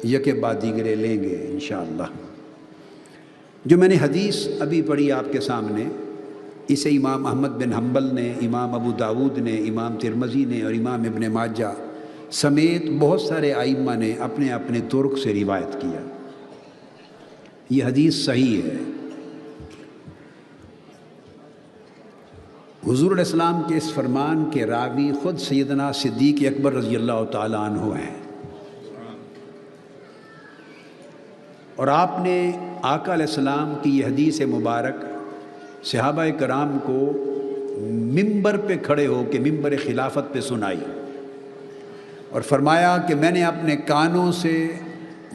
یکے بعد دیگرے لیں گے انشاءاللہ۔ جو میں نے حدیث ابھی پڑھی آپ کے سامنے، اسے امام احمد بن حنبل نے، امام ابو داود نے، امام ترمذی نے اور امام ابن ماجہ سمیت بہت سارے ائمہ نے اپنے اپنے طرق سے روایت کیا۔ یہ حدیث صحیح ہے۔ حضور علیہ السلام کے اس فرمان کے راوی خود سیدنا صدیق اکبر رضی اللہ تعالیٰ عنہ ہیں، اور آپ نے آقا علیہ السلام کی یہ حدیث مبارک صحابہ کرام کو ممبر پہ کھڑے ہو کے ممبر خلافت پہ سنائی، اور فرمایا کہ میں نے اپنے کانوں سے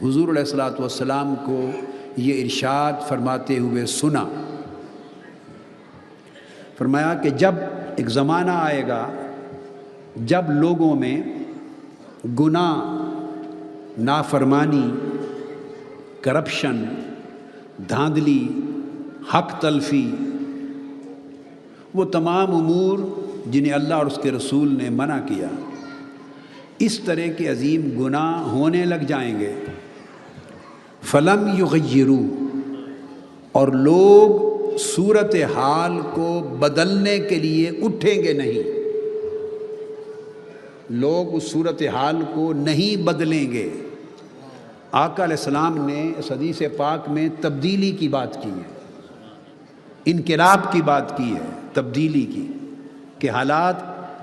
حضور علیہ السلام کو یہ ارشاد فرماتے ہوئے سنا۔ فرمایا کہ جب ایک زمانہ آئے گا جب لوگوں میں گناہ، نافرمانی، کرپشن، دھاندلی، حق تلفی، وہ تمام امور جنہیں اللہ اور اس کے رسول نے منع کیا، اس طرح کے عظیم گناہ ہونے لگ جائیں گے۔ فلم یغیروا، اور لوگ صورتحال کو بدلنے کے لیے اٹھیں گے نہیں، لوگ اس صورتحال کو نہیں بدلیں گے۔ آقا علیہ السلام نے اس حدیث پاک میں تبدیلی کی بات کی ہے، انقلاب کی بات کی ہے، تبدیلی کی، کہ حالات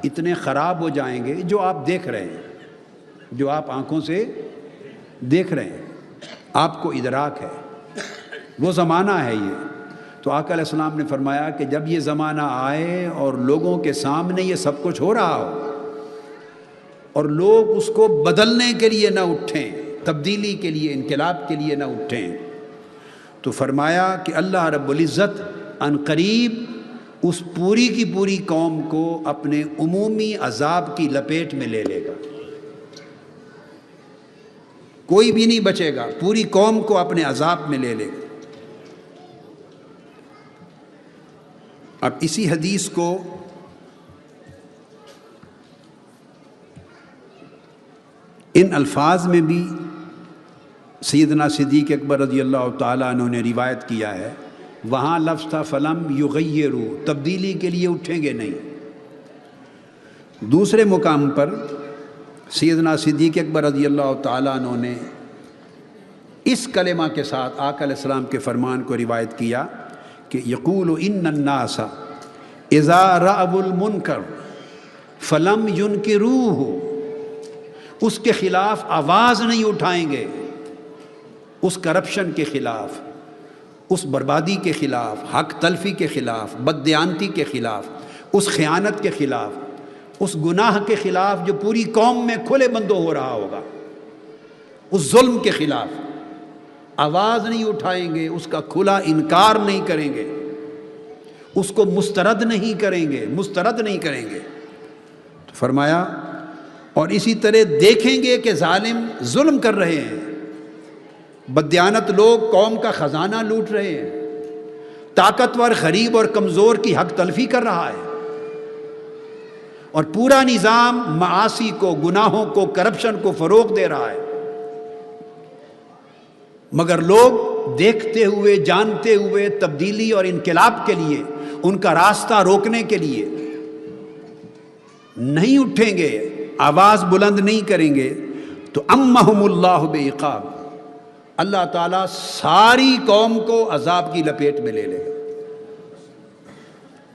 اتنے خراب ہو جائیں گے جو آپ دیکھ رہے ہیں، جو آپ آنکھوں سے دیکھ رہے ہیں، آپ کو ادراک ہے، وہ زمانہ ہے یہ۔ تو آقا علیہ السلام نے فرمایا کہ جب یہ زمانہ آئے اور لوگوں کے سامنے یہ سب کچھ ہو رہا ہو اور لوگ اس کو بدلنے کے لیے نہ اٹھیں، تبدیلی کے لیے، انقلاب کے لیے نہ اٹھیں، تو فرمایا کہ اللہ رب العزت عن قریب اس پوری کی پوری قوم کو اپنے عمومی عذاب کی لپیٹ میں لے لے گا، کوئی بھی نہیں بچے گا، پوری قوم کو اپنے عذاب میں لے لے گا۔ اب اسی حدیث کو ان الفاظ میں بھی سیدنا صدیق اکبر رضی اللہ تعالیٰ عنہ نے روایت کیا ہے، وہاں لفظ تھا فلم یغیروا، تبدیلی کے لیے اٹھیں گے نہیں۔ دوسرے مقام پر سیدنا صدیق اکبر رضی اللہ تعالیٰ عنہ نے اس کلمہ کے ساتھ آقا علیہ السلام کے فرمان کو روایت کیا کہ یقول ان الناس اذا رأوا المنکر فلم ینکروہ، اس کے خلاف آواز نہیں اٹھائیں گے، اس کرپشن کے خلاف، اس بربادی کے خلاف، حق تلفی کے خلاف، بددیانتی کے خلاف، اس خیانت کے خلاف، اس گناہ کے خلاف جو پوری قوم میں کھلے بندوں ہو رہا ہوگا، اس ظلم کے خلاف آواز نہیں اٹھائیں گے، اس کا کھلا انکار نہیں کریں گے، اس کو مسترد نہیں کریں گے، مسترد نہیں کریں گے۔ تو فرمایا اور اسی طرح دیکھیں گے کہ ظالم ظلم کر رہے ہیں، بددیانت لوگ قوم کا خزانہ لوٹ رہے ہیں، طاقتور غریب اور کمزور کی حق تلفی کر رہا ہے، اور پورا نظام معاصی کو، گناہوں کو، کرپشن کو فروغ دے رہا ہے، مگر لوگ دیکھتے ہوئے، جانتے ہوئے تبدیلی اور انقلاب کے لیے، ان کا راستہ روکنے کے لیے نہیں اٹھیں گے، آواز بلند نہیں کریں گے، تو امہم اللہ بعقاب، اللہ تعالیٰ ساری قوم کو عذاب کی لپیٹ میں لے لے گا،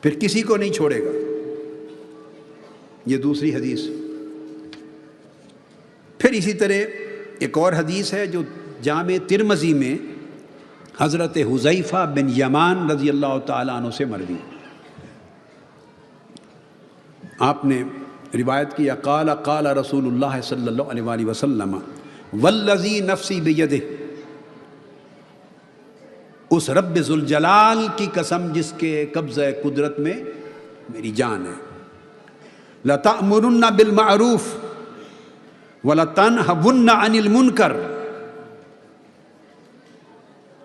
پھر کسی کو نہیں چھوڑے گا۔ یہ دوسری حدیث۔ پھر اسی طرح ایک اور حدیث ہے جو جامع ترمذی میں حضرت حذیفہ بن یمان رضی اللہ تعالیٰ عنہ سے مروی، آپ نے روایت کیا قال قال رسول اللہ صلی اللہ علیہ وآلہ وسلم والذی نفسی بیدہ، اس رب ذوالجلال کی قسم جس کے قبضہ قدرت میں میری جان ہے، لَتَأْمُرُنَّ بِالْمَعْرُوفِ وَلَتَنْهَوُنَّ عَنِ الْمُنْكَرِ،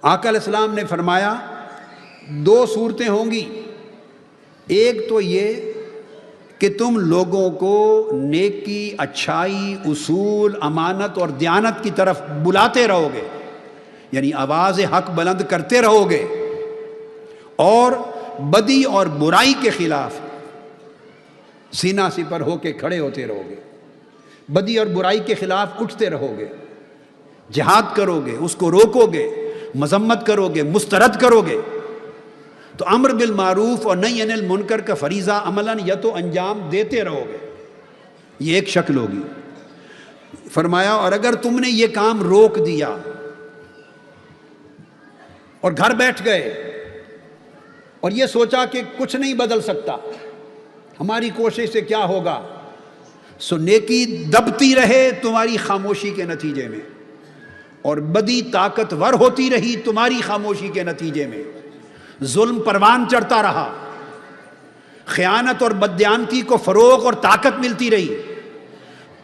آقا علیہ السلام نے فرمایا دو صورتیں ہوں گی، ایک تو یہ کہ تم لوگوں کو نیکی، اچھائی، اصول، امانت اور دیانت کی طرف بلاتے رہو گے، یعنی آواز حق بلند کرتے رہو گے، اور بدی اور برائی کے خلاف سینہ سپر ہو کے کھڑے ہوتے رہو گے، بدی اور برائی کے خلاف اٹھتے رہو گے، جہاد کرو گے، اس کو روکو گے، مذمت کرو گے، مسترد کرو گے، تو امر بالمعروف اور نہی عن المنکر کا فریضہ عملاً یا تو انجام دیتے رہو گے، یہ ایک شکل ہوگی۔ فرمایا اور اگر تم نے یہ کام روک دیا اور گھر بیٹھ گئے اور یہ سوچا کہ کچھ نہیں بدل سکتا، ہماری کوشش سے کیا ہوگا، سو نیکی دبتی رہے تمہاری خاموشی کے نتیجے میں، اور بدی طاقتور ہوتی رہی تمہاری خاموشی کے نتیجے میں، ظلم پروان چڑھتا رہا، خیانت اور بددیانتی کو فروغ اور طاقت ملتی رہی،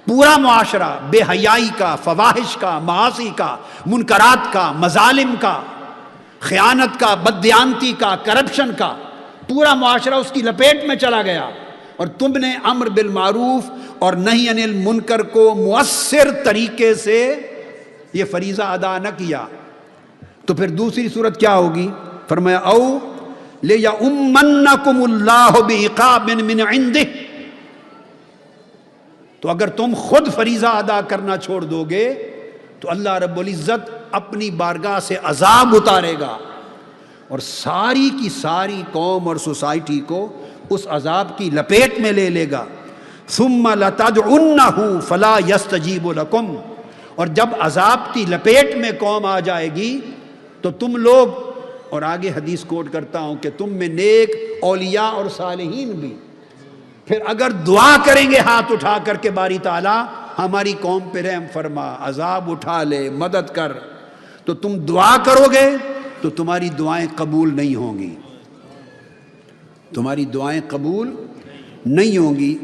پورا معاشرہ بے حیائی کا، فواحش کا، معاصی کا، منکرات کا، مظالم کا، خیانت کا، بددیانتی کا، کرپشن کا، پورا معاشرہ اس کی لپیٹ میں چلا گیا، اور تم نے امر بالمعروف اور نہی عن المنکر کو مؤثر طریقے سے یہ فریضہ ادا نہ کیا، تو پھر دوسری صورت کیا ہوگی؟ فرمایا او لیؤمنکم اللہ بعقاب من عنده، تو اگر تم خود فریضہ ادا کرنا چھوڑ دو گے تو اللہ رب العزت اپنی بارگاہ سے عذاب اتارے گا، اور ساری کی ساری قوم اور سوسائٹی کو اس عذاب کی لپیٹ میں لے لے گا۔ ثم لتدعنہ فلا یستجیب لکم، اور جب عذاب کی لپیٹ میں قوم آ جائے گی تو تم لوگ، اور آگے حدیث کوٹ کرتا ہوں کہ تم میں نیک اولیاء اور صالحین بھی، پھر اگر دعا کریں گے ہاتھ اٹھا کر کے باری تعالیٰ ہماری قوم پہ رحم فرما، عذاب اٹھا لے، مدد کر، تو تم دعا کرو گے تو تمہاری دعائیں قبول نہیں ہوں گی، تمہاری دعائیں قبول نہیں ہوں گی۔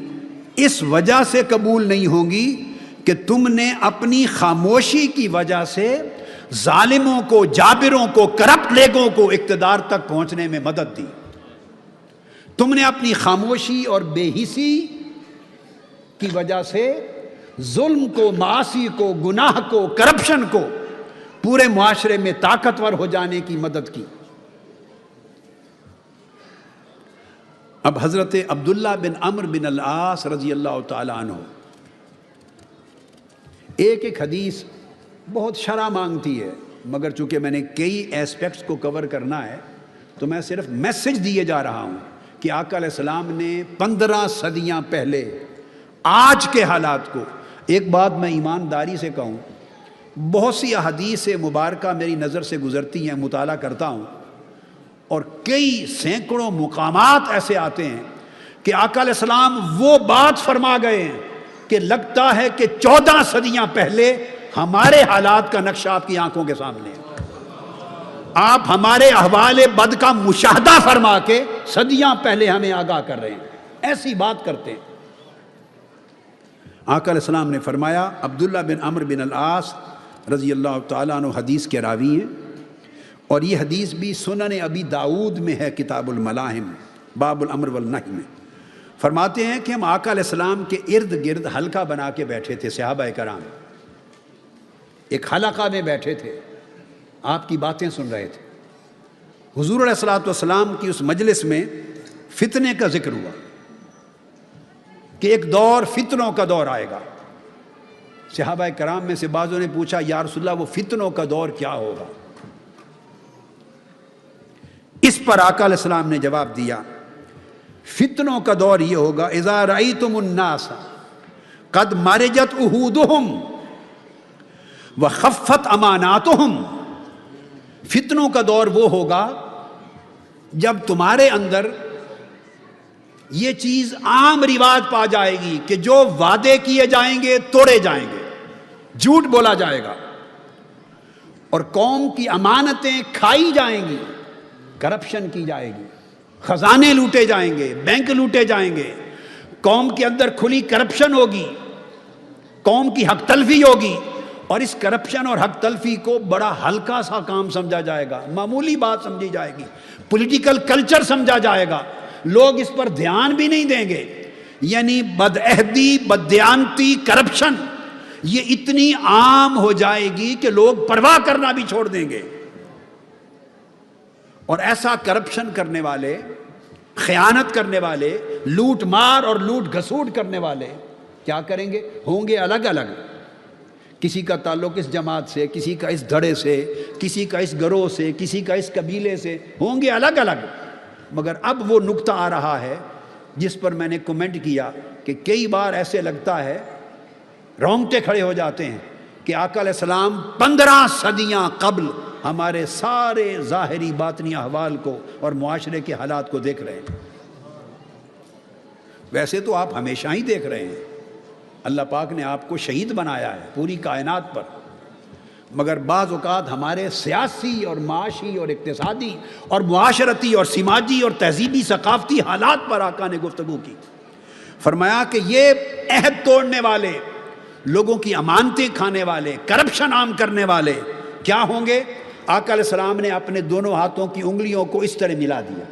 اس وجہ سے قبول نہیں ہوں گی کہ تم نے اپنی خاموشی کی وجہ سے ظالموں کو، جابروں کو، کرپٹ لیگوں کو اقتدار تک پہنچنے میں مدد دی، تم نے اپنی خاموشی اور بے حسی کی وجہ سے ظلم کو، معاصی کو، گناہ کو، کرپشن کو پورے معاشرے میں طاقتور ہو جانے کی مدد کی۔ اب حضرت عبداللہ بن عمرو بن العاص رضی اللہ تعالیٰ عنہ، ایک ایک حدیث بہت شرح مانگتی ہے، مگر چونکہ میں نے کئی ایسپیکٹس کو کور کرنا ہے تو میں صرف میسج دیے جا رہا ہوں کہ آقا علیہ السلام نے 15 صدیاں پہلے آج کے حالات کو، ایک بات میں ایمانداری سے کہوں، بہت سی احادیث مبارکہ میری نظر سے گزرتی ہیں، مطالعہ کرتا ہوں، اور کئی سینکڑوں مقامات ایسے آتے ہیں کہ آقا علیہ السلام وہ بات فرما گئے ہیں کہ لگتا ہے کہ 14 صدیاں پہلے ہمارے حالات کا نقشہ آپ کی آنکھوں کے سامنے ہے، آپ ہمارے احوال بد کا مشاہدہ فرما کے صدیاں پہلے ہمیں آگاہ کر رہے ہیں، ایسی بات کرتے ہیں۔ آقا علیہ السلام نے فرمایا، عبداللہ بن عمرو بن العاص رضی اللہ تعالیٰ عنہ حدیث کے راوی ہیں، اور یہ حدیث بھی سنن ابی داؤد میں ہے، کتاب الملاحم باب الامر والنہی میں۔ فرماتے ہیں کہ ہم آقا علیہ السلام کے ارد گرد حلقہ بنا کے بیٹھے تھے، صحابہ کرام ایک حلقہ میں بیٹھے تھے، آپ کی باتیں سن رہے تھے۔ حضور علیہ الصلوۃ والسلام کی اس مجلس میں فتنے کا ذکر ہوا کہ ایک دور فتنوں کا دور آئے گا۔ صحابہ کرام میں سے بعضوں نے پوچھا یا رسول اللہ وہ فتنوں کا دور کیا ہوگا؟ اس پر آقا علیہ السلام نے جواب دیا، فتنوں کا دور یہ ہوگا اذا رأیتم الناس قد مرجت عہودہم وخفت اماناتہم، فتنوں کا دور وہ ہوگا جب تمہارے اندر یہ چیز عام رواج پا جائے گی کہ جو وعدے کیے جائیں گے توڑے جائیں گے، جھوٹ بولا جائے گا، اور قوم کی امانتیں کھائی جائیں گی، کرپشن کی جائے گی، خزانے لوٹے جائیں گے، بینک لوٹے جائیں گے، قوم کے اندر کھلی کرپشن ہوگی، قوم کی حق تلفی ہوگی، اور اس کرپشن اور حق تلفی کو بڑا ہلکا سا کام سمجھا جائے گا، معمولی بات سمجھی جائے گی، پولیٹیکل کلچر سمجھا جائے گا، لوگ اس پر دھیان بھی نہیں دیں گے یعنی بدعہدی، بددیانتی، کرپشن یہ اتنی عام ہو جائے گی کہ لوگ پرواہ کرنا بھی چھوڑ دیں گے. اور ایسا کرپشن کرنے والے، خیانت کرنے والے، لوٹ مار اور لوٹ گھسوٹ کرنے والے کیا کریں گے؟ ہوں گے الگ الگ. کسی کا تعلق اس جماعت سے، کسی کا اس دھڑے سے، کسی کا اس گروہ سے، کسی کا اس قبیلے سے، ہوں گے الگ الگ. مگر اب وہ نقطہ آ رہا ہے جس پر میں نے کمنٹ کیا کہ کئی بار ایسے لگتا ہے، رونگٹے کھڑے ہو جاتے ہیں کہ آقا علیہ السلام 15 صدیاں قبل ہمارے سارے ظاہری باطنی احوال کو اور معاشرے کے حالات کو دیکھ رہے ہیں. ویسے تو آپ ہمیشہ ہی دیکھ رہے ہیں، اللہ پاک نے آپ کو شہید بنایا ہے پوری کائنات پر. مگر بعض اوقات ہمارے سیاسی اور معاشی اور اقتصادی اور معاشرتی اور سماجی اور تہذیبی ثقافتی حالات پر آقا نے گفتگو کی. فرمایا کہ یہ عہد توڑنے والے، لوگوں کی امانتیں کھانے والے، کرپشن عام کرنے والے کیا ہوں گے؟ آقا علیہ السلام نے اپنے دونوں ہاتھوں کی انگلیوں کو اس طرح ملا دیا،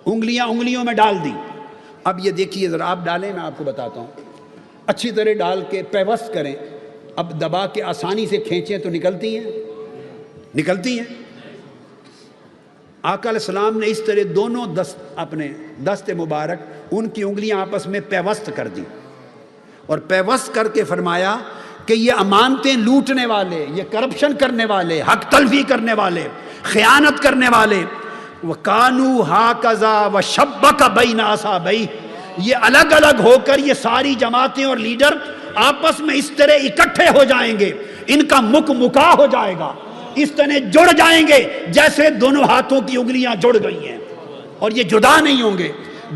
انگلیاں انگلیوں میں ڈال دی. اب یہ دیکھیے ذرا، آپ ڈالیں، میں آپ کو بتاتا ہوں. اچھی طرح ڈال کے پیوست کریں. اب دبا کے آسانی سے کھینچیں تو نکلتی ہیں، نکلتی ہیں. آقا علیہ السلام نے اس طرح دونوں اپنے دست مبارک، ان کی انگلیاں آپس میں پیوست کر دی اور پیوست کر کے فرمایا کہ یہ امانتیں لوٹنے والے، یہ کرپشن کرنے والے، حق تلفی کرنے والے، خیانت کرنے والے، وَكَانُوا هَكَذَا وَشَبَّكَ بَيْنَ أَصَابَعِهِ، یہ الگ الگ ہو کر یہ ساری جماعتیں اور لیڈر آپس میں اس طرح اکٹھے ہو جائیں گے، ان کا مک مکا ہو جائے گا، اس طرح جڑ جائیں گے جیسے دونوں ہاتھوں کی انگلیاں جڑ گئی ہیں. اور یہ جدا نہیں ہوں گے،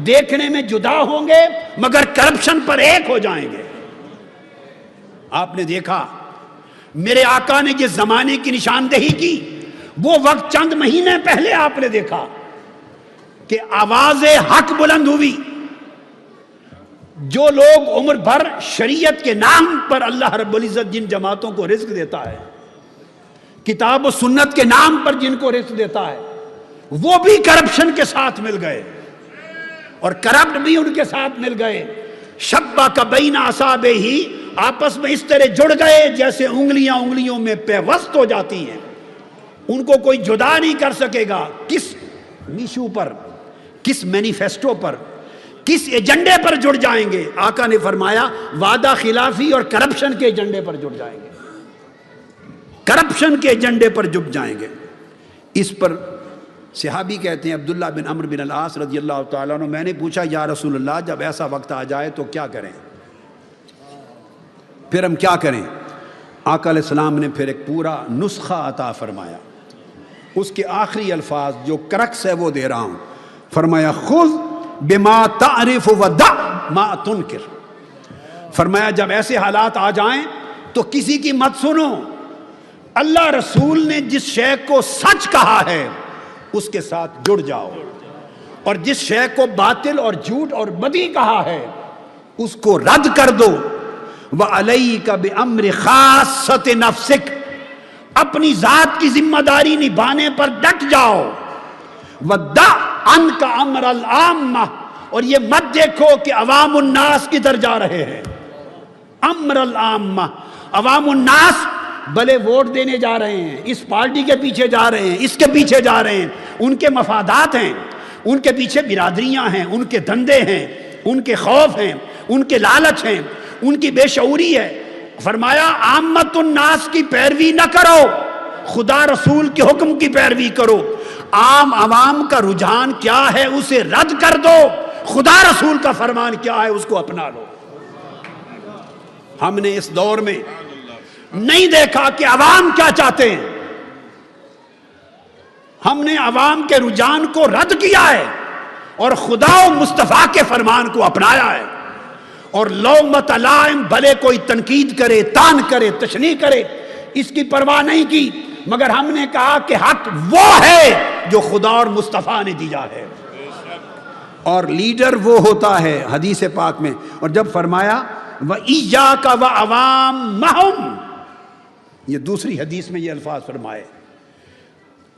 دیکھنے میں جدا ہوں گے مگر کرپشن پر ایک ہو جائیں گے. آپ نے دیکھا میرے آقا نے جس زمانے کی نشاندہی کی، وہ وقت چند مہینے پہلے آپ نے دیکھا کہ آواز حق بلند ہوئی. جو لوگ عمر بھر شریعت کے نام پر اللہ رب العزت جن جماعتوں کو رزق دیتا ہے، کتاب و سنت کے نام پر جن کو رزق دیتا ہے، وہ بھی کرپشن کے ساتھ مل گئے اور کرپٹ بھی ان کے ساتھ مل گئے. شبّک بین اصابعہ، آپس میں اس طرح جڑ گئے جیسے انگلیاں انگلیوں میں پیوست ہو جاتی ہیں. ان کو کوئی جدا نہیں کر سکے گا. کس ایشو پر، کس مینیفیسٹو پر، کس ایجنڈے پر جڑ جائیں گے؟ آقا نے فرمایا وعدہ خلافی اور کرپشن کے ایجنڈے پر جڑ جائیں گے، کرپشن کے ایجنڈے پر جڑ جائیں گے. اس پر صحابی کہتے ہیں عبداللہ بن عمرو بن العاص رضی اللہ تعالیٰ عنہ، میں نے پوچھا یا رسول اللہ جب ایسا وقت آ جائے تو کیا کریں، پھر ہم کیا کریں؟ آقا علیہ السلام نے پھر ایک پورا نسخہ عطا فرمایا. اس کے آخری الفاظ جو کرکس ہے وہ دے رہا ہوں. فرمایا خذ بما تعرف ودع ما تنکر. فرمایا جب ایسے حالات آ جائیں تو کسی کی مت سنو. اللہ رسول نے جس شے کو سچ کہا ہے اس کے ساتھ جڑ جاؤ، اور جس شے کو باطل اور جھوٹ اور بدی کہا ہے اس کو رد کر دو. وَعَلَيْكَ بِأَمْرِ خَاصَّةِ نَفْسِكَ، اپنی ذات کی ذمہ داری نبھانے پر ڈٹ جاؤ. وَدَّعْ عَنْكَ أَمْرَ الْعَامَّةِ، اور یہ مت دیکھو کہ عوام الناس کدھر جا رہے ہیں. امر العامہ، عوام الناس بھلے ووٹ دینے جا رہے ہیں، اس پارٹی کے پیچھے جا رہے ہیں، اس کے پیچھے جا رہے ہیں، ان کے مفادات ہیں، ان کے پیچھے برادریاں ہیں، ان کے دھندے ہیں، ان کے خوف ہیں، ان کے لالچ ہیں، ان کی بے شعوری ہے. فرمایا عامت الناس کی پیروی نہ کرو، خدا رسول کے حکم کی پیروی کرو. عام عوام کا رجحان کیا ہے اسے رد کر دو، خدا رسول کا فرمان کیا ہے اس کو اپنا لو. ہم نے اس دور میں نہیں دیکھا کہ عوام کیا چاہتے ہیں. ہم نے عوام کے رجحان کو رد کیا ہے اور خدا و مصطفیٰ کے فرمان کو اپنایا ہے. اور لومۃ لائم، بھلے کوئی تنقید کرے، تان کرے، تشنیع کرے، اس کی پرواہ نہیں کی، مگر ہم نے کہا کہ حق وہ ہے جو خدا اور مصطفیٰ نے دیا ہے، اور لیڈر وہ ہوتا ہے حدیث پاک میں. اور جب فرمایا وَإِيَّاكَ وَعَوَامَّهُمْ، یہ دوسری حدیث میں یہ الفاظ فرمائے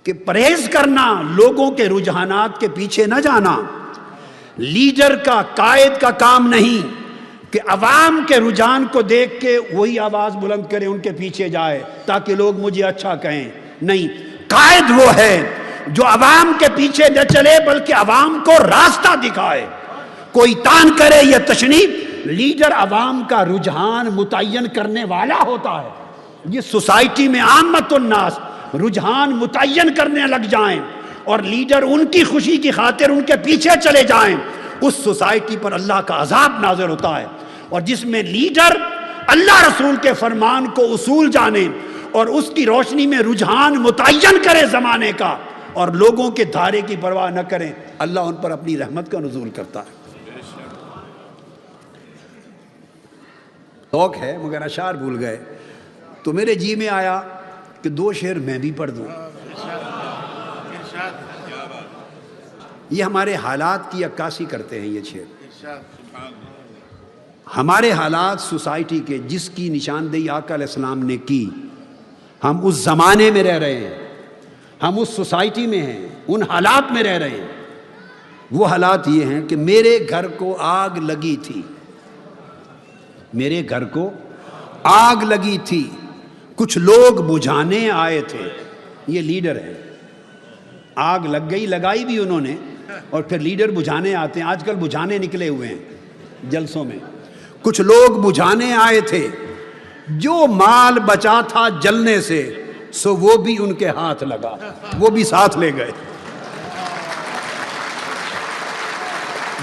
کہ پرہیز کرنا، لوگوں کے رجحانات کے پیچھے نہ جانا، لیڈر کا، قائد کا کام نہیں کہ عوام کے رجحان کو دیکھ کے وہی آواز بلند کرے، ان کے پیچھے جائے تاکہ لوگ مجھے اچھا کہیں. نہیں، قائد وہ ہے جو عوام کے پیچھے نہ چلے بلکہ عوام کو راستہ دکھائے. کوئی تان کرے یا تشنیع، لیڈر عوام کا رجحان متعین کرنے والا ہوتا ہے. جس سوسائٹی میں عامت الناس رجحان متعین کرنے لگ جائیں اور لیڈر ان کی خوشی کی خاطر ان کے پیچھے چلے جائیں، اس سوسائٹی پر اللہ کا عذاب نازل ہوتا ہے. اور جس میں لیڈر اللہ رسول کے فرمان کو اصول جانے اور اس کی روشنی میں رجحان متعین کرے زمانے کا اور لوگوں کے دھارے کی پرواہ نہ کریں، اللہ ان پر اپنی رحمت کا نزول کرتا ہے. شوق ہے مگر اشعار بھول گئے، تو میرے جی میں آیا کہ 2 شعر میں بھی پڑھ دوں. یہ ہمارے حالات کی عکاسی کرتے ہیں. یہ شعر ہمارے حالات سوسائٹی کے جس کی نشاندہی آقا علیہ السلام نے کی، ہم اس زمانے میں رہ رہے ہیں، ہم اس سوسائٹی میں ہیں، ان حالات میں رہ رہے ہیں. وہ حالات یہ ہیں کہ میرے گھر کو آگ لگی تھی، میرے گھر کو آگ لگی تھی، کچھ لوگ بجھانے آئے تھے. یہ لیڈر ہے. آگ لگ گئی، لگائی بھی انہوں نے، اور پھر لیڈر بجھانے آتے ہیں. آج کل بجھانے نکلے ہوئے ہیں جلسوں میں. کچھ لوگ بجھانے آئے تھے، جو مال بچا تھا جلنے سے سو وہ بھی ان کے ہاتھ لگا، وہ بھی ساتھ لے گئے.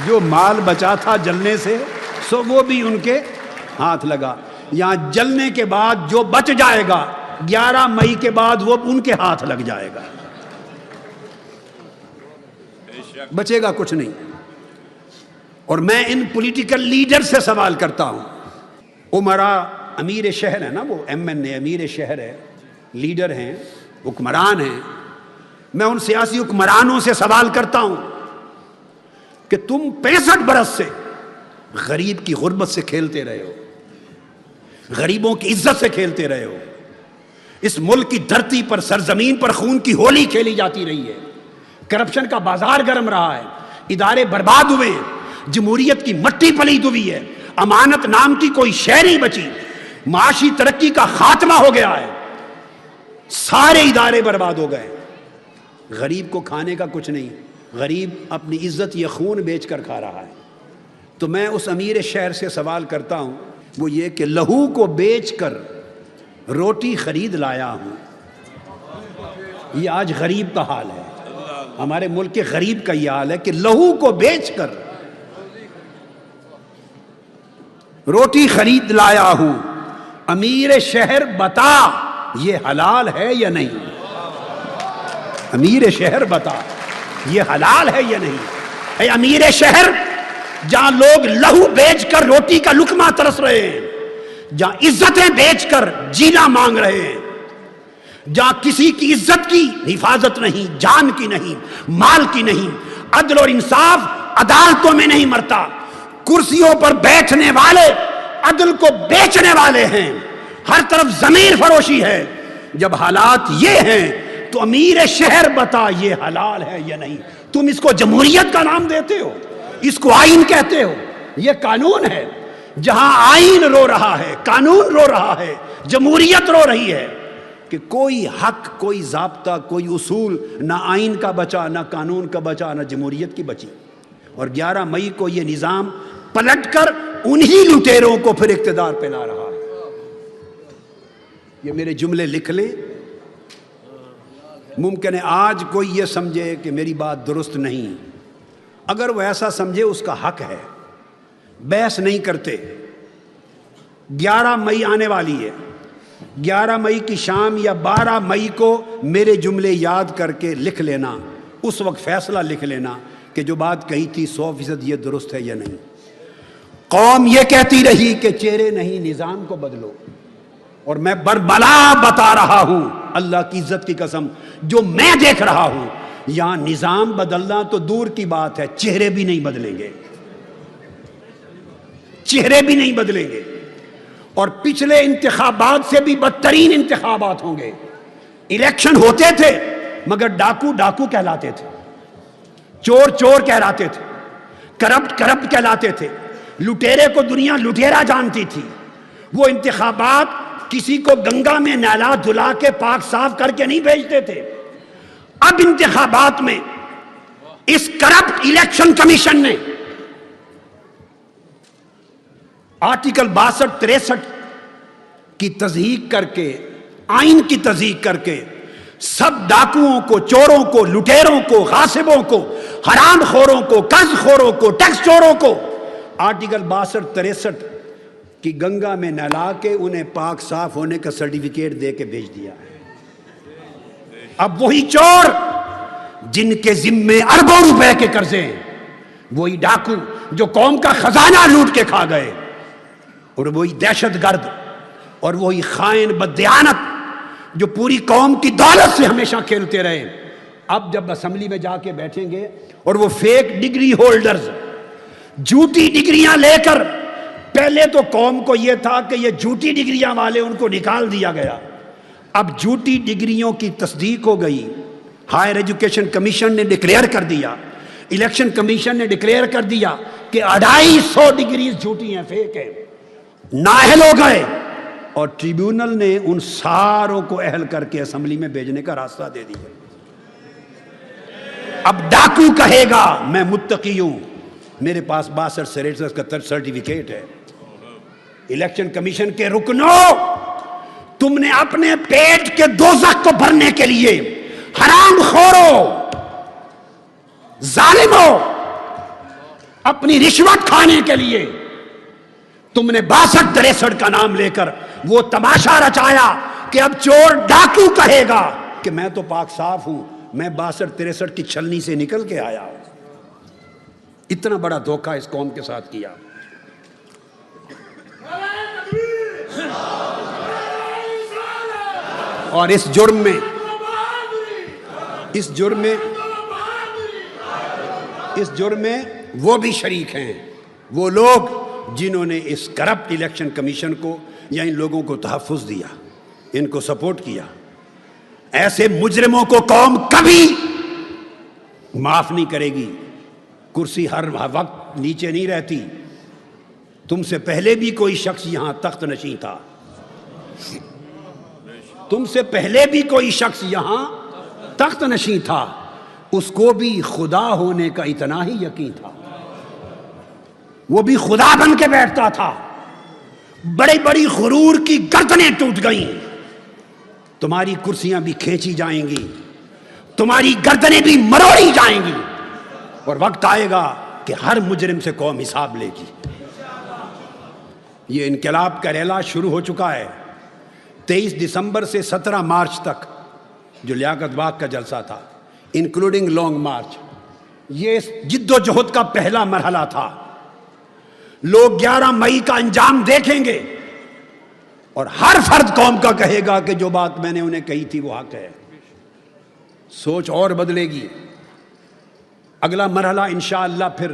جو مال بچا تھا جلنے سے سو وہ بھی ان کے ہاتھ لگا. یہاں جلنے کے بعد جو بچ جائے گا 11 مئی کے بعد وہ ان کے ہاتھ لگ جائے گا، بچے گا کچھ نہیں. اور میں ان پولیٹیکل لیڈر سے سوال کرتا ہوں. عمرا امیر شہر ہے نا، وہ MNA امیر شہر ہے، لیڈر ہیں، حکمران ہیں. میں ان سیاسی حکمرانوں سے سوال کرتا ہوں کہ تم 65 برس سے غریب کی غربت سے کھیلتے رہے ہو، غریبوں کی عزت سے کھیلتے رہے ہو. اس ملک کی دھرتی پر، سرزمین پر خون کی ہولی کھیلی جاتی رہی ہے. کرپشن کا بازار گرم رہا ہے، ادارے برباد ہوئے ہیں، جمہوریت کی مٹی پلید ہوئی ہے، امانت نام کی کوئی شے نہیں بچی، معاشی ترقی کا خاتمہ ہو گیا ہے، سارے ادارے برباد ہو گئے. غریب کو کھانے کا کچھ نہیں، غریب اپنی عزت یا خون بیچ کر کھا رہا ہے. تو میں اس امیر شہر سے سوال کرتا ہوں، وہ یہ کہ لہو کو بیچ کر روٹی خرید لایا ہوں. یہ آج غریب کا حال ہے، ہمارے ملک کے غریب کا یہ حال ہے کہ لہو کو بیچ کر روٹی خرید لایا ہوں. امیر شہر بتا یہ حلال ہے یا نہیں؟ امیر شہر بتا یہ حلال ہے یا نہیں؟ اے امیر شہر، جہاں لوگ لہو بیچ کر روٹی کا لقمہ ترس رہے ہیں، جہاں عزتیں بیچ کر جینا مانگ رہے ہیں، جہاں کسی کی عزت کی حفاظت نہیں، جان کی نہیں، مال کی نہیں، عدل اور انصاف عدالتوں میں نہیں مرتا، کرسیوں پر بیٹھنے والے عدل کو بیچنے والے ہیں، ہر طرف ضمیر فروشی ہے. جب حالات یہ ہیں تو امیر شہر بتا یہ حلال ہے یا نہیں؟ تم اس کو جمہوریت کا نام دیتے ہو، اس کو آئین کہتے ہو. یہ قانون ہے. جہاں آئین رو رہا ہے، قانون رو رہا ہے، جمہوریت رو رہی ہے کہ کوئی حق، کوئی ضابطہ، کوئی اصول نہ آئین کا بچا، نہ قانون کا بچا، نہ جمہوریت کی بچی. اور 11 مئی کو یہ نظام پلٹ کر انہی لٹیروں کو پھر اقتدار پہ لا رہا ہے. یہ میرے جملے لکھ لیں. ممکن ہے آج کوئی یہ سمجھے کہ میری بات درست نہیں، اگر وہ ایسا سمجھے اس کا حق ہے، بحث نہیں کرتے. 11 مئی آنے والی ہے، 11 مئی کی شام یا 12 مئی کو میرے جملے یاد کر کے لکھ لینا. اس وقت فیصلہ لکھ لینا کہ جو بات کہی تھی 100% یہ درست ہے یا نہیں. قوم یہ کہتی رہی کہ چہرے نہیں، نظام کو بدلو. اور میں بربلا بتا رہا ہوں اللہ کی عزت کی قسم، جو میں دیکھ رہا ہوں یہاں نظام بدلنا تو دور کی بات ہے، چہرے بھی نہیں بدلیں گے، چہرے بھی نہیں بدلیں گے. اور پچھلے انتخابات سے بھی بدترین انتخابات ہوں گے. الیکشن ہوتے تھے مگر ڈاکو ڈاکو کہلاتے تھے، چور چور کہلاتے تھے. کرپٹ کہلاتے تھے. لٹیرے کو دنیا لٹیرا جانتی تھی. وہ انتخابات کسی کو گنگا میں نہلا دھلا کے پاک صاف کر کے نہیں بھیجتے تھے. اب انتخابات میں اس کرپٹ الیکشن کمیشن نے آرٹیکل 62-63 کی تصدیق کر کے، آئین کی تصدیق کر کے، سب ڈاکوؤں کو، چوروں کو، لٹیروں کو، غاصبوں کو، حرام خوروں کو، قرض خوروں کو، ٹیکس چوروں کو آرٹیکل 62-63 کی گنگا میں نہلا کے انہیں پاک صاف ہونے کا سرٹیفکیٹ دے کے بھیج دیا. اب وہی چور جن کے ذمے اربوں روپے کے قرضے ہیں، وہی ڈاکو جو قوم کا خزانہ لوٹ کے کھا گئے، اور وہی دہشت گرد اور وہی خائن بددیانت جو پوری قوم کی دولت سے ہمیشہ کھیلتے رہے، اب جب اسمبلی میں جا کے بیٹھیں گے اور وہ فیک ڈگری ہولڈرز جھوٹی ڈگریاں لے کر، پہلے تو قوم کو یہ تھا کہ یہ جھوٹی ڈگریاں والے ان کو نکال دیا گیا، اب جھوٹی ڈگریوں کی تصدیق ہو گئی. ہائر ایجوکیشن کمیشن نے ڈکلیئر کر دیا، الیکشن کمیشن نے ڈکلیئر کر دیا کہ 250 ڈگریز جھوٹی ہیں، فیک ہیں. نااہل ہو گئے اور ٹریبیونل نے ان ساروں کو اہل کر کے اسمبلی میں بھیجنے کا راستہ دے دیا. اب ڈاکو کہے گا میں متقی ہوں، میرے پاس 62-63 کا سرٹیفکیٹ ہے. الیکشن کمیشن کے رکنوں، تم نے اپنے پیٹ کے دوزخ کو بھرنے کے لیے، حرام خورو، ظالموں، اپنی رشوت کھانے کے لیے تم نے 62-63 کا نام لے کر وہ تماشا رچایا کہ اب چور ڈاکو کہے گا کہ میں تو پاک صاف ہوں، میں 62-63 کی چھلنی سے نکل کے آیا. اتنا بڑا دھوکہ اس قوم کے ساتھ کیا. اور اس جرم میں وہ بھی شریک ہیں، وہ لوگ جنہوں نے اس کرپٹ الیکشن کمیشن کو یا ان لوگوں کو تحفظ دیا، ان کو سپورٹ کیا. ایسے مجرموں کو قوم کبھی معاف نہیں کرے گی. کرسی ہر وقت نیچے نہیں رہتی. تم سے پہلے بھی کوئی شخص یہاں تخت نشین تھا، تم سے پہلے بھی کوئی شخص یہاں تخت نشین تھا، اس کو بھی خدا ہونے کا اتنا ہی یقین تھا، وہ بھی خدا بن کے بیٹھتا تھا. بڑی بڑی غرور کی گردنیں ٹوٹ گئیں، تمہاری کرسیاں بھی کھینچی جائیں گی، تمہاری گردنیں بھی مروڑی جائیں گی، اور وقت آئے گا کہ ہر مجرم سے قوم حساب لے گی. یہ انقلاب کا ریلا شروع ہو چکا ہے. 23 دسمبر سے 17 مارچ تک جو لیاقت باغ کا جلسہ تھا، انکلوڈنگ لانگ مارچ، یہ جد و جہد کا پہلا مرحلہ تھا. لوگ 11 مئی کا انجام دیکھیں گے اور ہر فرد قوم کا کہے گا کہ جو بات میں نے انہیں کہی تھی وہ حق ہے. سوچ اور بدلے گی. اگلا مرحلہ انشاءاللہ پھر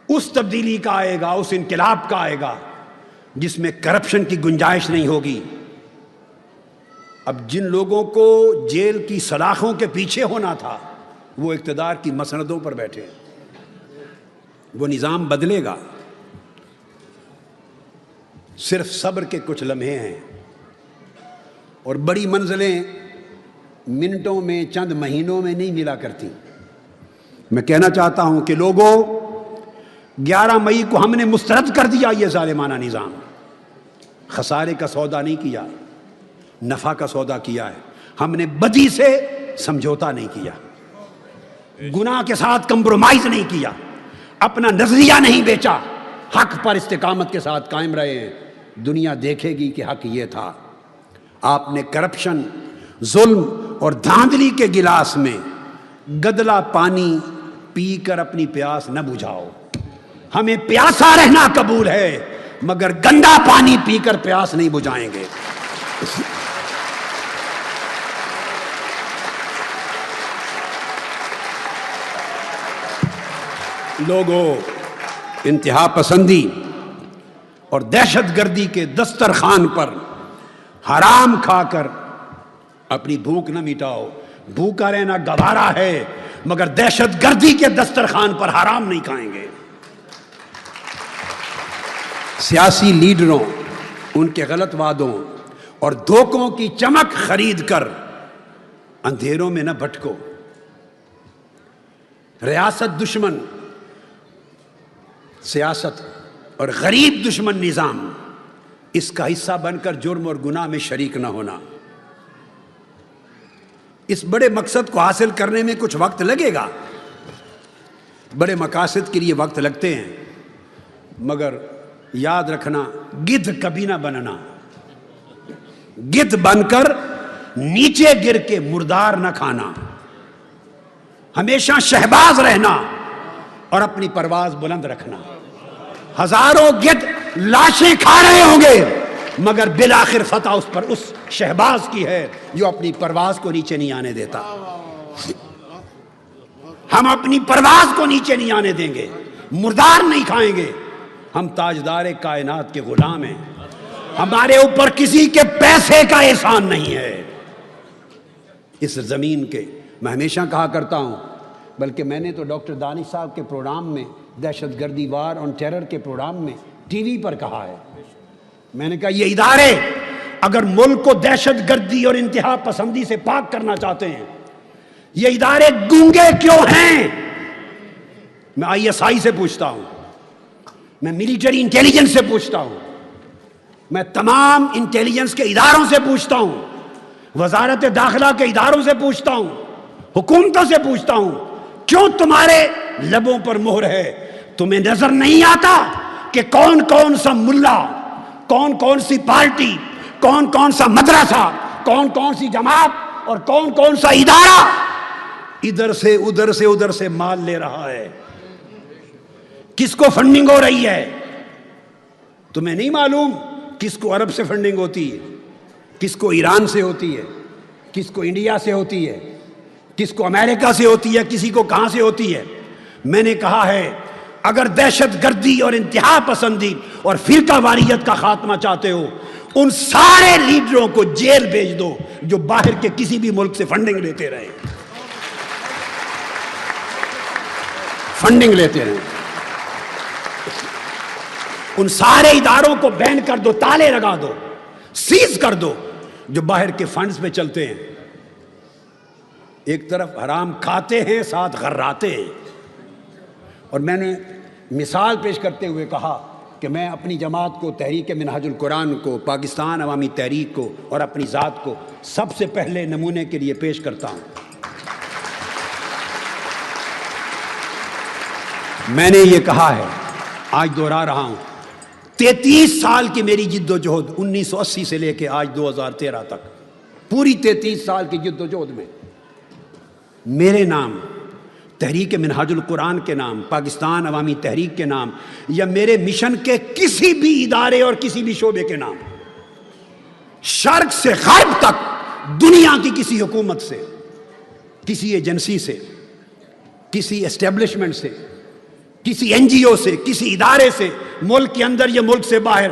اس تبدیلی کا آئے گا، اس انقلاب کا آئے گا جس میں کرپشن کی گنجائش نہیں ہوگی. اب جن لوگوں کو جیل کی سلاخوں کے پیچھے ہونا تھا وہ اقتدار کی مسندوں پر بیٹھے. وہ نظام بدلے گا. صرف صبر کے کچھ لمحے ہیں اور بڑی منزلیں منٹوں میں، چند مہینوں میں نہیں ملا کرتی. میں کہنا چاہتا ہوں کہ لوگوں، 11 مئی کو ہم نے مسترد کر دیا یہ ظالمانہ نظام. خسارے کا سودا نہیں کیا، نفع کا سودا کیا ہے. ہم نے بدی سے سمجھوتا نہیں کیا، گناہ کے ساتھ کمپرومائز نہیں کیا، اپنا نظریہ نہیں بیچا، حق پر استقامت کے ساتھ قائم رہے ہیں. دنیا دیکھے گی کہ حق یہ تھا. آپ نے کرپشن، ظلم اور دھاندلی کے گلاس میں گدلا پانی پی کر اپنی پیاس نہ بجھاؤ. ہمیں پیاسا رہنا قبول ہے مگر گندا پانی پی کر پیاس نہیں بجھائیں گے. لوگوں، انتہا پسندی اور دہشت گردی کے دسترخوان پر حرام کھا کر اپنی بھوک نہ مٹاؤ. بھوکا رہنا گوارا ہے مگر دہشت گردی کے دسترخوان پر حرام نہیں کھائیں گے۔ سیاسی لیڈروں، ان کے غلط وعدوں اور دھوکوں کی چمک خرید کر اندھیروں میں نہ بھٹکو۔ ریاست دشمن سیاست اور غریب دشمن نظام، اس کا حصہ بن کر جرم اور گناہ میں شریک نہ ہونا۔ اس بڑے مقصد کو حاصل کرنے میں کچھ وقت لگے گا، بڑے مقاصد کے لیے وقت لگتے ہیں، مگر یاد رکھنا گدھ کبھی نہ بننا، گدھ بن کر نیچے گر کے مردار نہ کھانا، ہمیشہ شہباز رہنا اور اپنی پرواز بلند رکھنا۔ ہزاروں گدھ لاشیں کھا رہے ہوں گے مگر بالآخر فتح اس پر اس شہباز کی ہے جو اپنی پرواز کو نیچے نہیں آنے دیتا۔ ہم اپنی پرواز کو نیچے نہیں آنے دیں گے، مردار نہیں کھائیں گے۔ ہم تاجدار کائنات کے غلام ہیں، ہمارے اوپر کسی کے پیسے کا احسان نہیں ہے۔ اس زمین کے میں ہمیشہ کہا کرتا ہوں، بلکہ میں نے تو ڈاکٹر دانش صاحب کے پروگرام میں، دہشت گردی وار آن ٹیرر کے پروگرام میں ٹی وی پر کہا ہے، میں نے کہا یہ ادارے اگر ملک کو دہشت گردی اور انتہا پسندی سے پاک کرنا چاہتے ہیں، یہ ادارے گونگے کیوں ہیں؟ میں آئی ایس آئی سے پوچھتا ہوں، میں ملٹری انٹیلیجنس سے پوچھتا ہوں، میں تمام انٹیلیجنس کے اداروں سے پوچھتا ہوں، وزارت داخلہ کے اداروں سے پوچھتا ہوں، حکومتوں سے پوچھتا ہوں، کیوں تمہارے لبوں پر مہر ہے؟ تمہیں نظر نہیں آتا کہ کون کون سا ملا، کون کون سی پارٹی، کون کون سا مدرسہ، کون کون سی جماعت اور کون کون سا ادارہ ادھر سے ادھر سے مال لے رہا ہے؟ کس کو فنڈنگ ہو رہی ہے؟ تمہیں نہیں معلوم کس کو عرب سے فنڈنگ ہوتی ہے، کس کو ایران سے ہوتی ہے، کس کو انڈیا سے ہوتی ہے، کس کو امریکہ سے ہوتی ہے، کسی کو کہاں سے ہوتی ہے؟ میں نے کہا ہے اگر دہشت گردی اور انتہا پسندی اور فرقہ واریت کا خاتمہ چاہتے ہو، ان سارے لیڈروں کو جیل بھیج دو جو باہر کے کسی بھی ملک سے فنڈنگ لیتے رہے، فنڈنگ لیتے رہے۔ ان سارے اداروں کو بین کر دو، تالے لگا دو، سیز کر دو جو باہر کے فنڈز پہ چلتے ہیں۔ ایک طرف حرام کھاتے ہیں، ساتھ غراتے ہیں۔ اور میں نے مثال پیش کرتے ہوئے کہا کہ میں اپنی جماعت کو، تحریک منہاج القرآن کو، پاکستان عوامی تحریک کو اور اپنی ذات کو سب سے پہلے نمونے کے لیے پیش کرتا ہوں۔ میں نے یہ کہا ہے، آج دوہرا رہا ہوں، 33 سال کی میری جد و جہد، 1980 سے لے کے آج 2013 تک، پوری 33 سال کی جد و جہد میں میرے نام، تحریک منہاج القرآن کے نام، پاکستان عوامی تحریک کے نام، یا میرے مشن کے کسی بھی ادارے اور کسی بھی شعبے کے نام، شرق سے غرب تک دنیا کی کسی حکومت سے، کسی ایجنسی سے، کسی اسٹیبلشمنٹ سے، کسی این جی او سے، کسی ادارے سے، ملک کے اندر یا ملک سے باہر،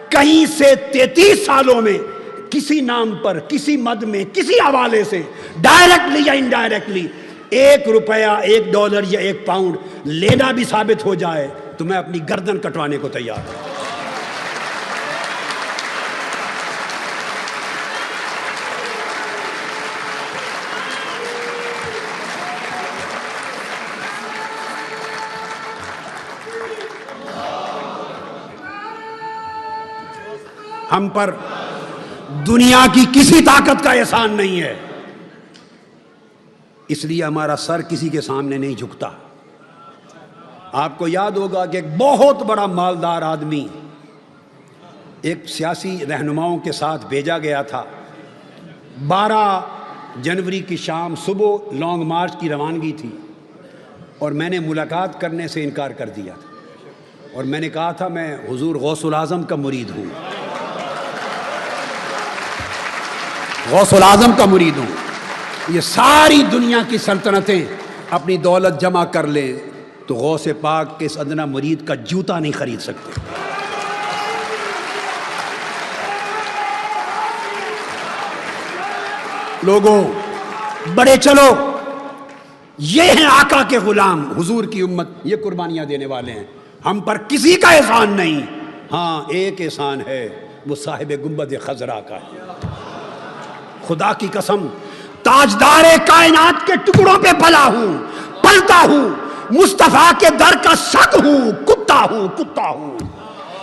کہیں سے 33 سالوں میں کسی نام پر، کسی مد میں، کسی حوالے سے ڈائریکٹلی یا انڈائریکٹلی 1 روپیہ، 1 ڈالر یا 1 پاؤنڈ لینا بھی ثابت ہو جائے تو میں اپنی گردن کٹوانے کو تیار ہوں۔ ہم پر دنیا کی کسی طاقت کا احسان نہیں ہے، اس لیے ہمارا سر کسی کے سامنے نہیں جھکتا۔ آپ کو یاد ہوگا کہ ایک بہت بڑا مالدار آدمی ایک سیاسی رہنماؤں کے ساتھ بھیجا گیا تھا، 12 جنوری کی شام صبح لانگ مارچ کی روانگی تھی، اور میں نے ملاقات کرنے سے انکار کر دیا تھا، اور میں نے کہا تھا میں حضور غوث العظم کا مرید ہوں، غوث العظم کا مرید ہوں۔ یہ ساری دنیا کی سلطنتیں اپنی دولت جمع کر لیں تو غوث پاک کے اس ادنا مرید کا جوتا نہیں خرید سکتے۔ لوگوں بڑے چلو، یہ ہیں آقا کے غلام، حضور کی امت، یہ قربانیاں دینے والے ہیں. ہم پر کسی کا احسان نہیں. ہاں ایک احسان ہے، وہ صاحب گنبد خضرا کا ہے. خدا کی قسم تاجدار کائنات کے ٹکڑوں پہ پلا ہوں، پلتا ہوں، مصطفیٰ کے در کا سگ ہوں، کتا ہوں.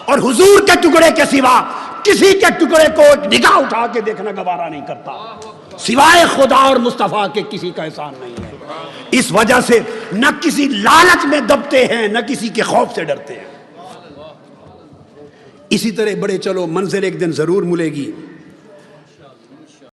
اور حضور کے ٹکڑے کے سوا کسی کے ٹکڑے کو ایک نگاہ اٹھا کے دیکھنا گوارا نہیں کرتا. سوائے خدا اور مصطفیٰ کے کسی کا احسان نہیں ہے. اس وجہ سے نہ کسی لالچ میں دبتے ہیں، نہ کسی کے خوف سے ڈرتے ہیں. اسی طرح بڑے چلو منزل ایک دن ضرور ملے گی.